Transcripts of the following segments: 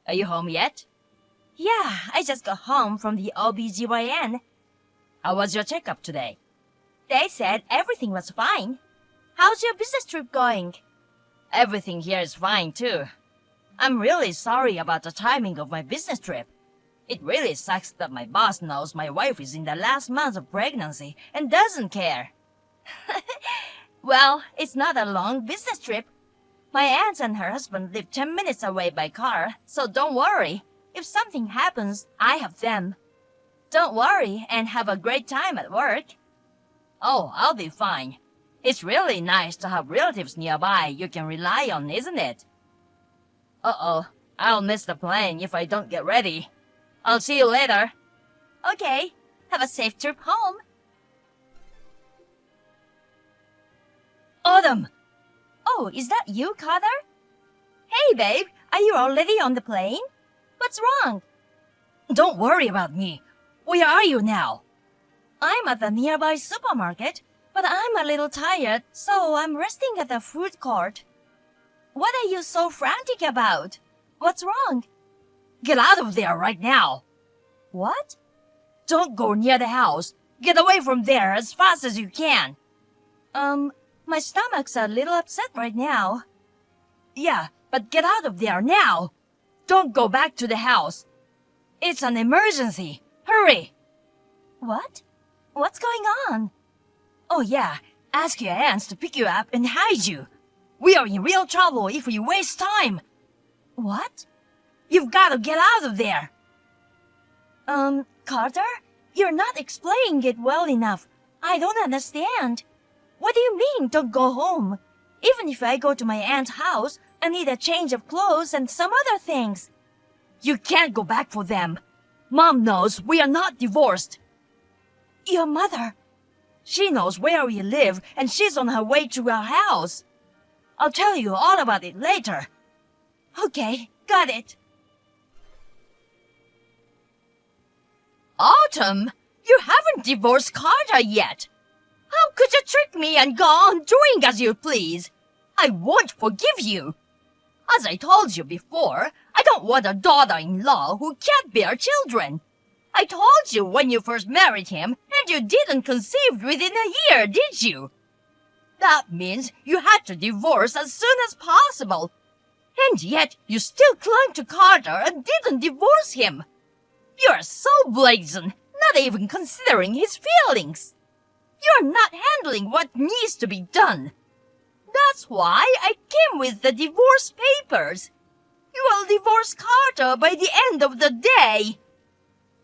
Are you home yet? Yeah, I just got home from the OBGYN. How was your checkup today? They said everything was fine. How's your business trip going? Everything here is fine too. I'm really sorry about the timing of my business trip. It really sucks that my boss knows my wife is in the last month of pregnancy and doesn't care. Well, it's not a long business trip. My aunt and her husband live 10 minutes away by car, so don't worry. If something happens, I have them. Don't worry and have a great time at work. Oh, I'll be fine. It's really nice to have relatives nearby you can rely on, isn't it? Uh-oh, I'll miss the plane if I don't get ready. I'll see you later. Okay, have a safe trip home. Autumn! Oh, is that you, Carter? Hey, babe, are you already on the plane? What's wrong? Don't worry about me. Where are you now? I'm at the nearby supermarket, but I'm a little tired, so I'm resting at the food court. What are you so frantic about? What's wrong? Get out of there right now. What? Don't go near the house. Get away from there as fast as you can. My stomach's a little upset right now. Yeah, but get out of there now. Don't go back to the house. It's an emergency. Hurry. What? What's going on? Oh yeah, ask your aunts to pick you up and hide you. We are in real trouble if we waste time. What? You've got to get out of there. Carter? You're not explaining it well enough. I don't understand. What do you mean, don't go home? Even if I go to my aunt's house, I need a change of clothes and some other things. You can't go back for them. Mom knows we are not divorced. Your mother? She knows where we live and she's on her way to our house. I'll tell you all about it later. Okay, got it. Autumn, you haven't divorced Carter yet. How could you trick me and go on doing as you please? I won't forgive you. As I told you before, I don't want a daughter-in-law who can't bear children. I told you when you first married him, and you didn't conceive within a year, did you? That means you had to divorce as soon as possible. And yet you still clung to Carter and didn't divorce him. You're so brazen, not even considering his feelings. You're not handling what needs to be done. That's why I came with the divorce papers. You will divorce Carter by the end of the day.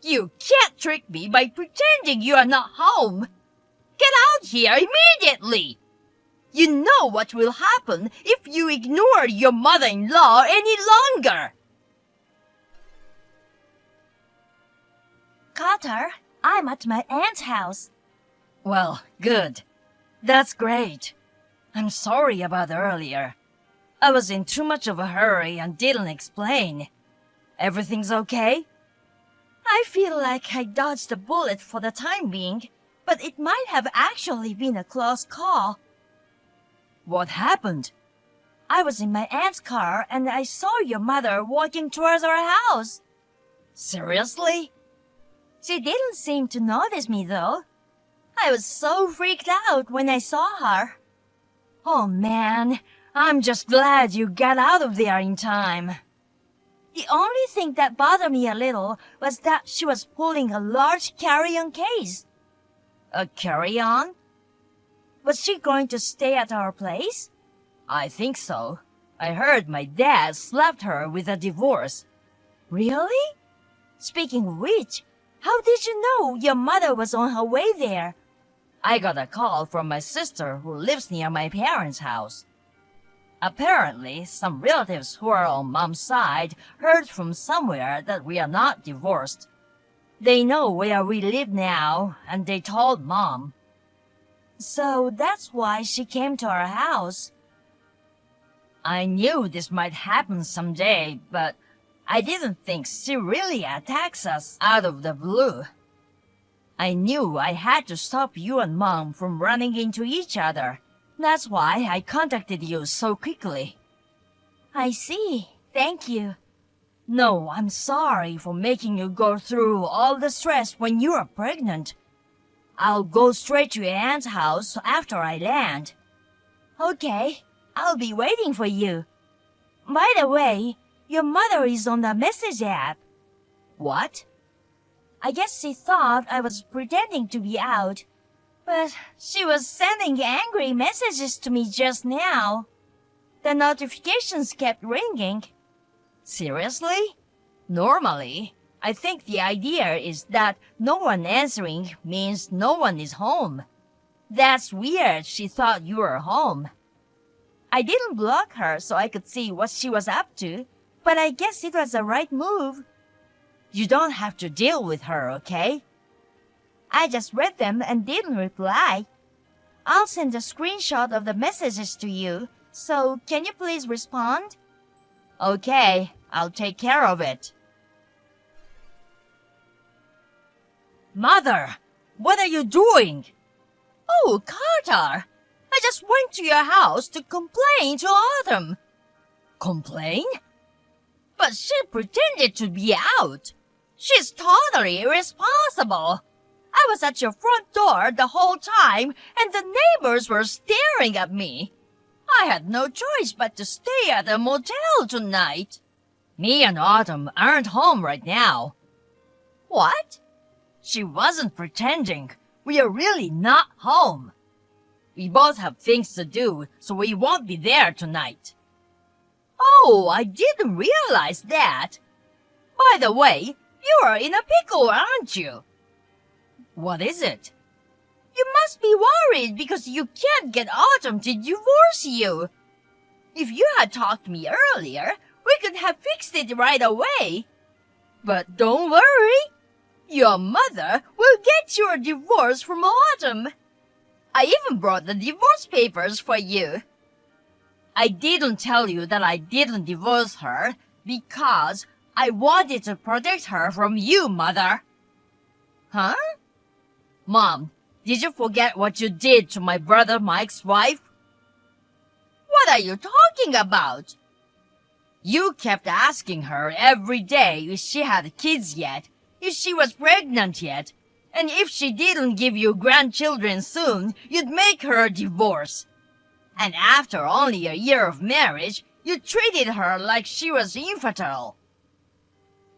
You can't trick me by pretending you are not home. Get out here immediately. You know what will happen if you ignore your mother-in-law any longer. Carter, I'm at my aunt's house. Well, good. That's great. I'm sorry about earlier. I was in too much of a hurry and didn't explain. Everything's okay? I feel like I dodged a bullet for the time being, but it might have actually been a close call. What happened? I was in my aunt's car and I saw your mother walking towards our house. Seriously? She didn't seem to notice me though. I was so freaked out when I saw her. Oh man, I'm just glad you got out of there in time. The only thing that bothered me a little was that she was pulling a large carry-on case. A carry-on? Was she going to stay at our place? I think so. I heard my dad slapped her with a divorce. Really? Speaking of which, how did you know your mother was on her way there? I got a call from my sister who lives near my parents' house. Apparently, some relatives who are on Mom's side heard from somewhere that we are not divorced. They know where we live now, and they told Mom. So that's why she came to our house. I knew this might happen someday, but I didn't think she really attacks us out of the blue. I knew I had to stop you and Mom from running into each other. That's why I contacted you so quickly. I see. Thank you. No, I'm sorry for making you go through all the stress when you are pregnant. I'll go straight to your aunt's house after I land. Okay, I'll be waiting for you. By the way, your mother is on the message app. What? I guess she thought I was pretending to be out, but she was sending angry messages to me just now. The notifications kept ringing. Seriously? Normally, I think the idea is that no one answering means no one is home. That's weird, she thought you were home. I didn't block her so I could see what she was up to, but I guess it was the right move. You don't have to deal with her, okay? I just read them and didn't reply. I'll send a screenshot of the messages to you, so can you please respond? Okay, I'll take care of it. Mother, what are you doing? Oh, Carter, I just went to your house to complain to Autumn. Complain? But she pretended to be out. She's totally irresponsible. I was at your front door the whole time and the neighbors were staring at me. I had no choice but to stay at a motel tonight. Me and Autumn aren't home right now. What? She wasn't pretending. We are really not home. We both have things to do, so we won't be there tonight. Oh, I didn't realize that. By the way, you are in a pickle, aren't you? What is it? You must be worried because you can't get Autumn to divorce you. If you had talked to me earlier, we could have fixed it right away. But don't worry. Your mother will get you a divorce from Autumn. I even brought the divorce papers for you. I didn't tell you that I didn't divorce her because I wanted to protect her from you, Mother. Huh? Mom, did you forget what you did to my brother Mike's wife? What are you talking about? You kept asking her every day if she had kids yet, if she was pregnant yet, and if she didn't give you grandchildren soon, you'd make her divorce. And after only a year of marriage, you treated her like she was infertile.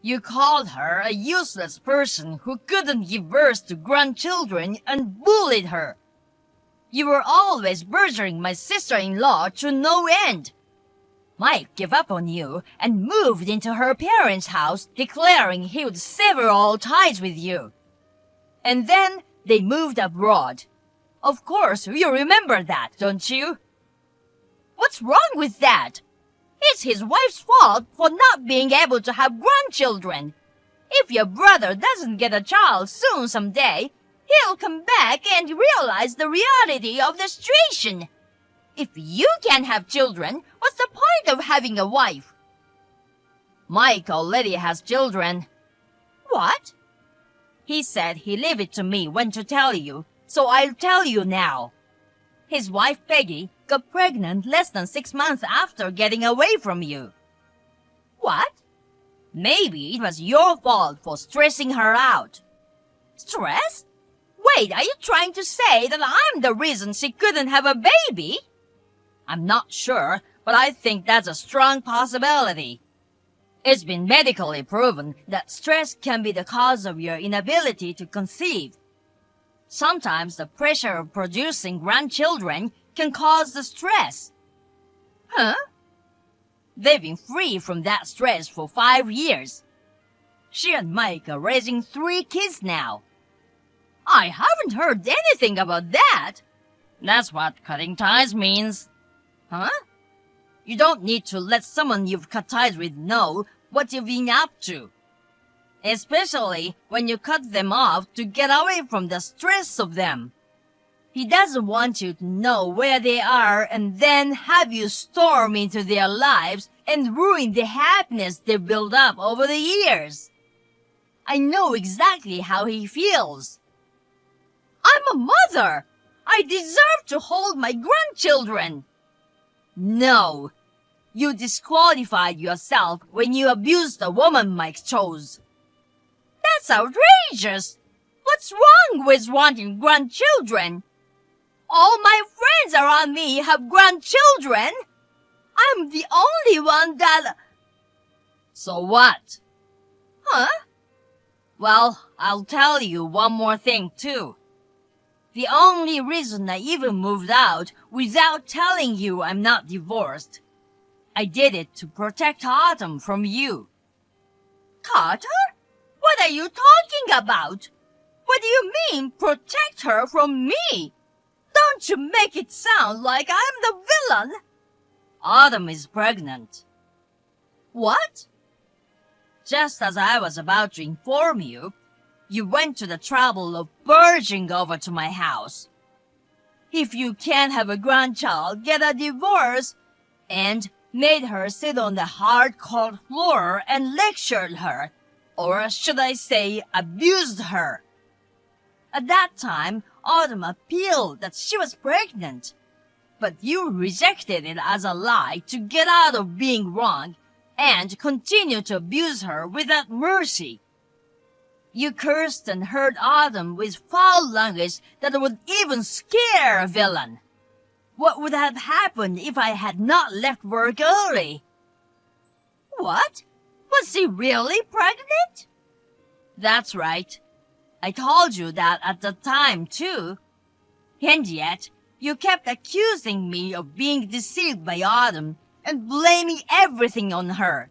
You called her a useless person who couldn't give birth to grandchildren and bullied her. You were always badgering my sister-in-law to no end. Mike gave up on you and moved into her parents' house, declaring he would sever all ties with you. And then they moved abroad. Of course, you remember that, don't you? What's wrong with that? It's his wife's fault for not being able to have grandchildren. If your brother doesn't get a child soon someday, he'll come back and realize the reality of the situation. If you can't have children, what's the point of having a wife? Mike already has children. What? He said he leave it to me when to tell you, so I'll tell you now. His wife Peggy got pregnant less than 6 months after getting away from you. What? Maybe it was your fault for stressing her out. Stress? Wait, are you trying to say that I'm the reason she couldn't have a baby? I'm not sure, but I think that's a strong possibility. It's been medically proven that stress can be the cause of your inability to conceive. Sometimes the pressure of producing grandchildren can cause the stress. Huh? They've been free from that stress for 5 years. She and Mike are raising 3 kids now. I haven't heard anything about that. That's what cutting ties means. Huh? You don't need to let someone you've cut ties with know what you've been up to. Especially when you cut them off to get away from the stress of them. He doesn't want you to know where they are and then have you storm into their lives and ruin the happiness they've built up over the years. I know exactly how he feels. I'm a mother. I deserve to hold my grandchildren. No. You disqualified yourself when you abused the woman Mike chose. That's outrageous! What's wrong with wanting grandchildren? All my friends around me have grandchildren. I'm the only one that... So what? Huh? Well, I'll tell you one more thing too. The only reason I even moved out without telling you I'm not divorced, I did it to protect Autumn from you. Carter? What are you talking about? What do you mean, protect her from me? Don't you make it sound like I'm the villain. Autumn is pregnant. What? Just as I was about to inform you, you went to the trouble of barging over to my house. If you can't have a grandchild, get a divorce, and made her sit on the hard cold floor and lectured her, or should I say abused her. At that time, Autumn appealed that she was pregnant, but you rejected it as a lie to get out of being wrong and continued to abuse her without mercy. You cursed and hurt Autumn with foul language that would even scare a villain. What would have happened if I had not left work early? What? Was she really pregnant? That's right. I told you that at the time, too. And yet, you kept accusing me of being deceived by Autumn and blaming everything on her.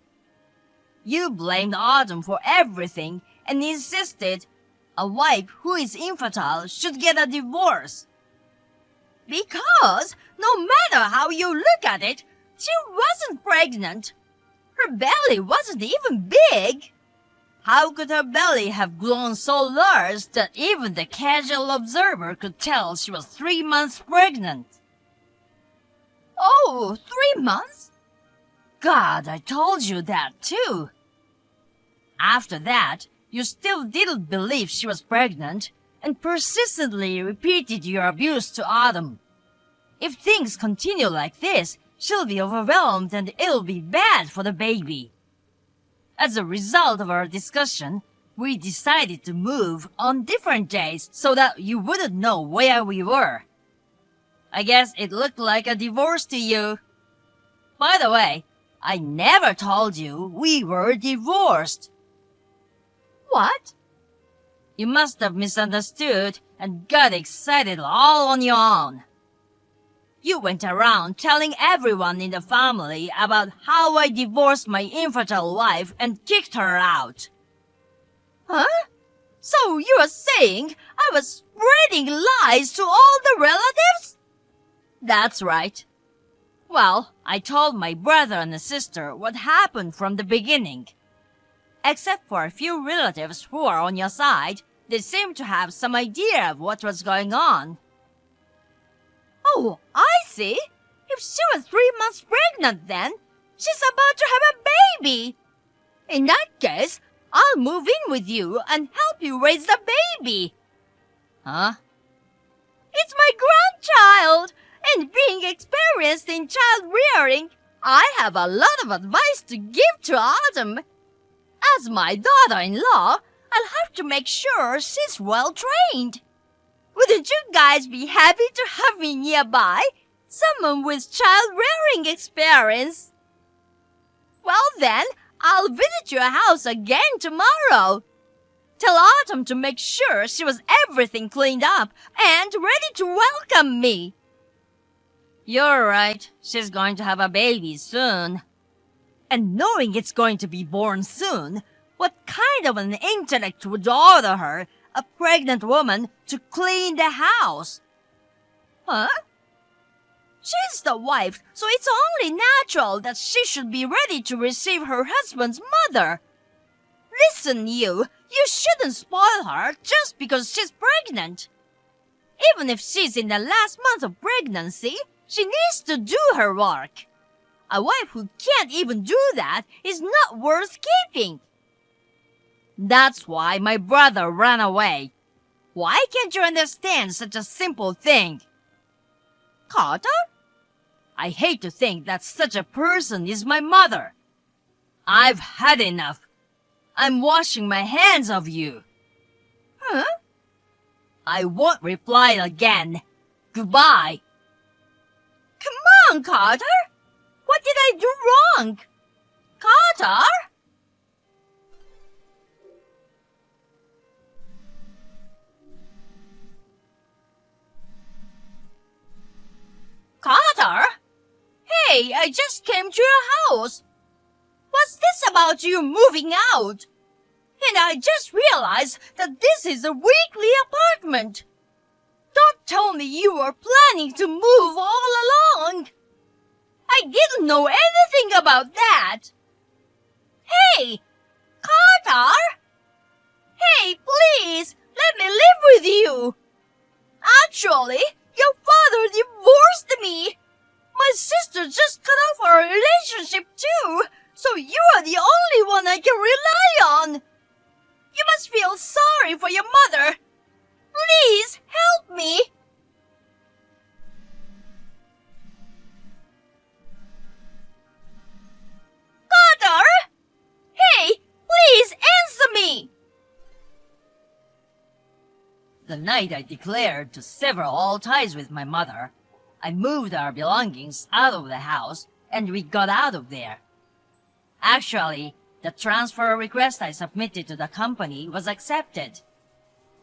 You blamed Autumn for everything and insisted a wife who is infertile should get a divorce. Because, no matter how you look at it, she wasn't pregnant. Her belly wasn't even big. How could her belly have grown so large that even the casual observer could tell she was 3 months pregnant? Oh, 3 months? God, I told you that too. After that, you still didn't believe she was pregnant and persistently repeated your abuse to Autumn. If things continue like this, she'll be overwhelmed and it'll be bad for the baby. As a result of our discussion, we decided to move on different days so that you wouldn't know where we were. I guess it looked like a divorce to you. By the way, I never told you we were divorced. What? You must have misunderstood and got excited all on your own. You went around telling everyone in the family about how I divorced my infertile wife and kicked her out. Huh? So you are saying I was spreading lies to all the relatives? That's right. Well, I told my brother and sister what happened from the beginning. Except for a few relatives who are on your side, they seem to have some idea of what was going on. Oh, I see. If she was 3 months pregnant then, she's about to have a baby. In that case, I'll move in with you and help you raise the baby. Huh? It's my grandchild, and being experienced in child rearing, I have a lot of advice to give to Autumn. As my daughter-in-law, I'll have to make sure she's well trained. Wouldn't you guys be happy to have me nearby? Someone with child-rearing experience. Well then, I'll visit your house again tomorrow. Tell Autumn to make sure she was everything cleaned up and ready to welcome me. You're right. She's going to have a baby soon. And knowing it's going to be born soon, what kind of an intellect would order her, a pregnant woman, to clean the house? Huh? She's the wife, so it's only natural that she should be ready to receive her husband's mother. Listen, you shouldn't spoil her just because she's pregnant. Even if she's in the last month of pregnancy, she needs to do her work. A wife who can't even do that is not worth keeping. That's why my brother ran away. Why can't you understand such a simple thing? Carter? I hate to think that such a person is my mother. I've had enough. I'm washing my hands of you. Huh? I won't reply again. Goodbye. Come on, Carter. What did I do wrong? Carter? Carter? Hey, I just came to your house. What's this about you moving out? And I just realized that this is a weekly apartment. Don't tell me you were planning to move all along. I didn't know anything about that. Hey, Carter! Hey, please, let me live with you. Actually, your father divorced me. My sister just cut off our relationship too, so you are the only one I can rely on. You must feel sorry for your mother. Please, help me. Carter! Hey, please answer me. The night I declared to sever all ties with my mother, I moved our belongings out of the house and we got out of there. Actually, the transfer request I submitted to the company was accepted.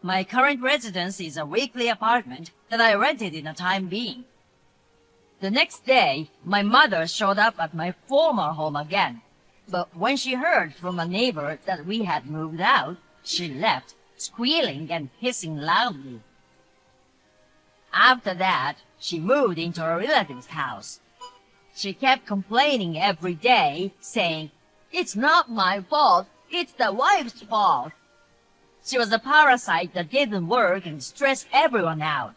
My current residence is a weekly apartment that I rented in a time being. The next day, my mother showed up at my former home again, but when she heard from a neighbor that we had moved out, she left, squealing and hissing loudly. After that, she moved into a relative's house. She kept complaining every day, saying, "It's not my fault, it's the wife's fault." She was a parasite that didn't work and stressed everyone out.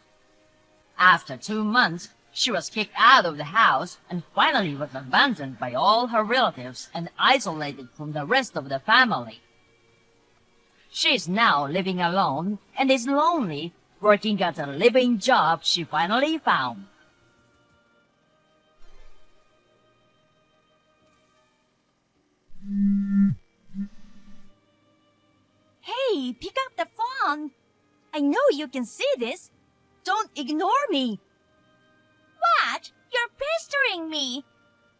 After 2 months, she was kicked out of the house and finally was abandoned by all her relatives and isolated from the rest of the family. She is now living alone and is lonely, working at a living job she finally found. Hey, pick up the phone. I know you can see this. Don't ignore me. What? You're pestering me.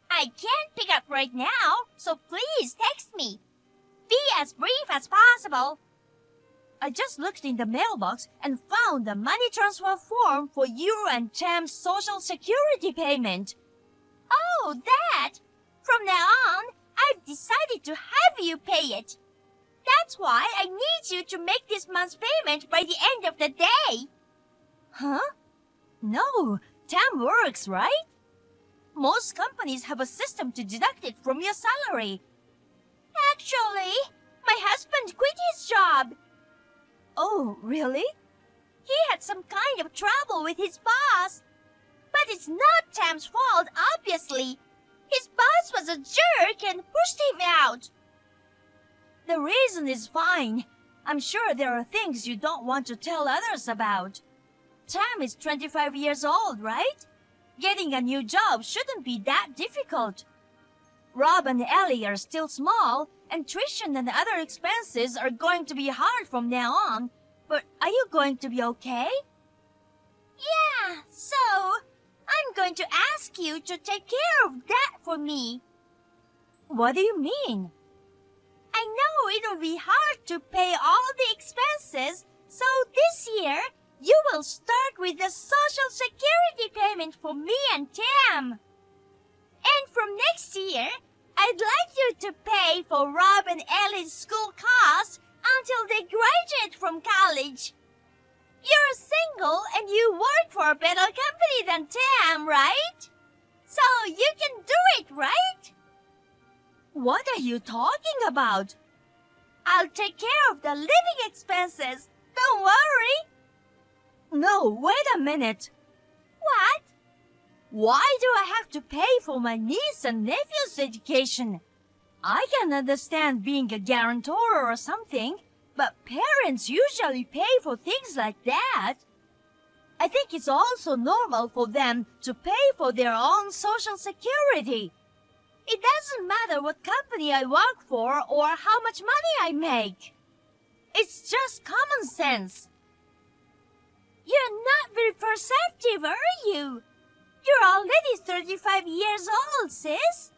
I can't pick up right now, so please text me. Be as brief as possible. I just looked in the mailbox and found the money transfer form for you and Tam's Social Security payment. Oh, that! From now on, I've decided to have you pay it. That's why I need you to make this month's payment by the end of the day. Huh? No, Tam works, right? Most companies have a system to deduct it from your salary. Actually, my husband quit his job. Oh, really? He had some kind of trouble with his boss. But it's not Tam's fault, obviously. His boss was a jerk and pushed him out. The reason is fine. I'm sure there are things you don't want to tell others about. Tam is 25 years old, right? Getting a new job shouldn't be that difficult. Rob and Ellie are still small, and tuition and other expenses are going to be hard from now on. But are you going to be okay? Yeah, so I'm going to ask you to take care of that for me. What do you mean? I know it'll be hard to pay all the expenses, so this year you will start with the Social Security payment for me and Tam. And from next year, I'd like you to pay for Rob and Ellie's school costs until they graduate from college. You're single and you work for a better company than Tam, right? So you can do it, right? What are you talking about? I'll take care of the living expenses. Don't worry. No, wait a minute. What? Why do I have to pay for my niece and nephew's education? I can understand being a guarantor or something, but parents usually pay for things like that. I think it's also normal for them to pay for their own social security. It doesn't matter what company I work for or how much money I make. It's just common sense. You're not very perceptive, are you? You're already 35 years old, sis.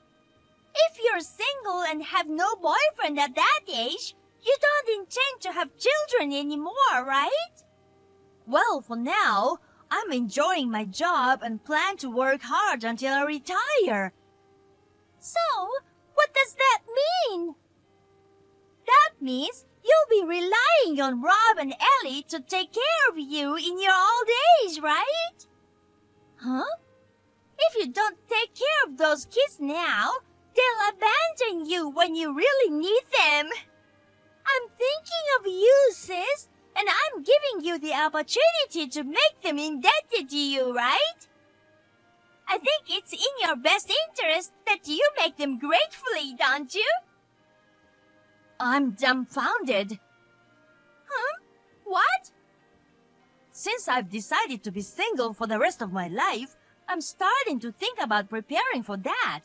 If you're single and have no boyfriend at that age, you don't intend to have children anymore, right? Well, for now, I'm enjoying my job and plan to work hard until I retire. So, what does that mean? That means you'll be relying on Rob and Ellie to take care of you in your old age, right? Huh? If you don't take care of those kids now, they'll abandon you when you really need them. I'm thinking of you, sis, and I'm giving you the opportunity to make them indebted to you, right? I think it's in your best interest that you make them gratefully, don't you? I'm dumbfounded. Huh? What? Since I've decided to be single for the rest of my life, I'm starting to think about preparing for that.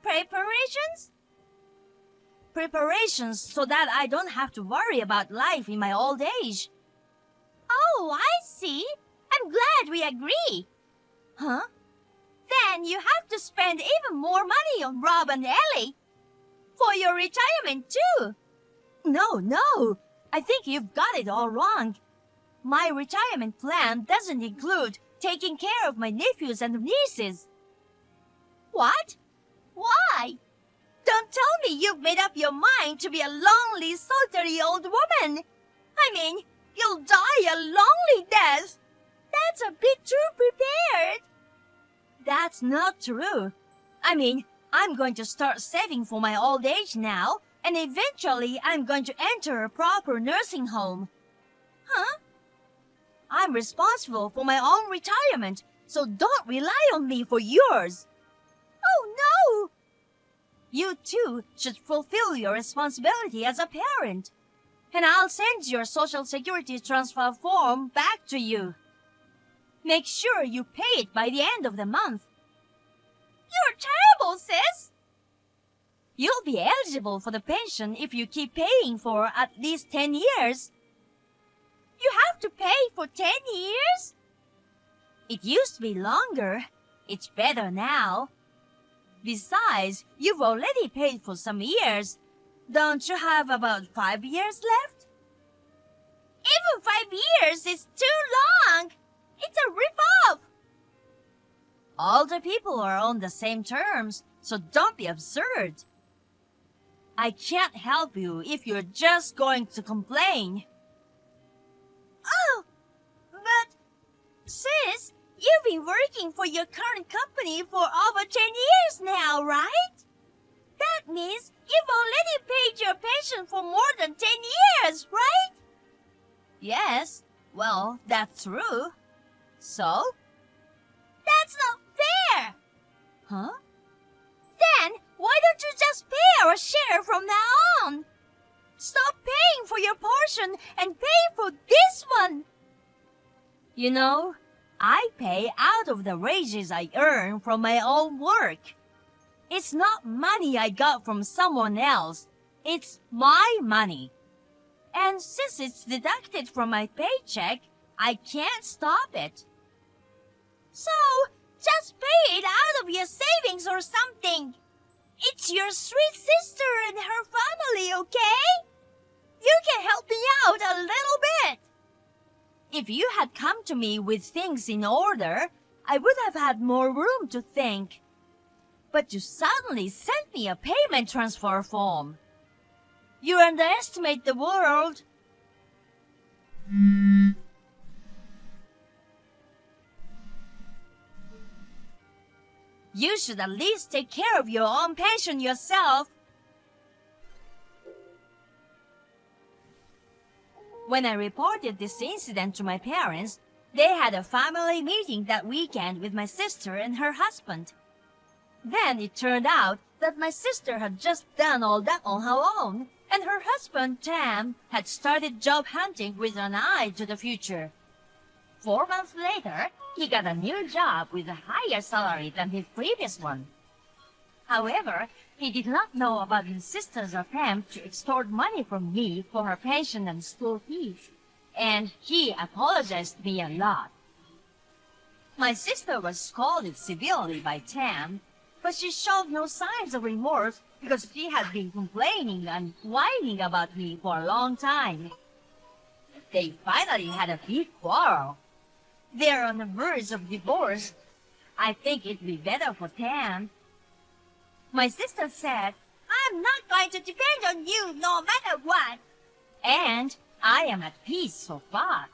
Preparations? Preparations so that I don't have to worry about life in my old age. Oh, I see. I'm glad we agree. Huh? Then you have to spend even more money on Rob and Ellie. For your retirement, too. No. I think you've got it all wrong. My retirement plan doesn't include taking care of my nephews and nieces. What? Why? Don't tell me you've made up your mind to be a lonely, solitary old woman. I mean, you'll die a lonely death. That's a bit too prepared. That's not true. I mean, I'm going to start saving for my old age now, and eventually I'm going to enter a proper nursing home. Huh? I'm responsible for my own retirement, so don't rely on me for yours. Oh, no! You too should fulfill your responsibility as a parent. And I'll send your Social Security transfer form back to you. Make sure you pay it by the end of the month. You're terrible, sis! You'll be eligible for the pension if you keep paying for at least 10 years. You have to pay for 10 years? It used to be longer. It's better now. Besides, you've already paid for some years. Don't you have about 5 years left? Even 5 years is too long! It's a rip-off! All the people are on the same terms, so don't be absurd. I can't help you if you're just going to complain. Oh, but, sis, you've been working for your current company for over 10 years now, right? That means you've already paid your pension for more than 10 years, right? Yes, well, that's true. So? That's not fair! Huh? Then, why don't you just pay our share from now on? Stop paying for your portion and pay for this one! You know, I pay out of the wages I earn from my own work. It's not money I got from someone else. It's my money. And since it's deducted from my paycheck, I can't stop it. So, just pay it out of your savings or something. It's your sweet sister and her family, okay? You can help me out a little bit. If you had come to me with things in order, I would have had more room to think. But you suddenly sent me a payment transfer form. You underestimate the world. You should at least take care of your own pension yourself. When I reported this incident to my parents, they had a family meeting that weekend with my sister and her husband. Then it turned out that my sister had just done all that on her own, and her husband, Tam, had started job hunting with an eye to the future. 4 months later, he got a new job with a higher salary than his previous one. However, he did not know about his sister's attempt to extort money from me for her pension and school fees, and he apologized to me a lot. My sister was scolded severely by Tam, but she showed no signs of remorse because she had been complaining and whining about me for a long time. They finally had a big quarrel. They're on the verge of divorce. I think it'd be better for Tam. My sister said, I'm not going to depend on you no matter what. And I am at peace so far.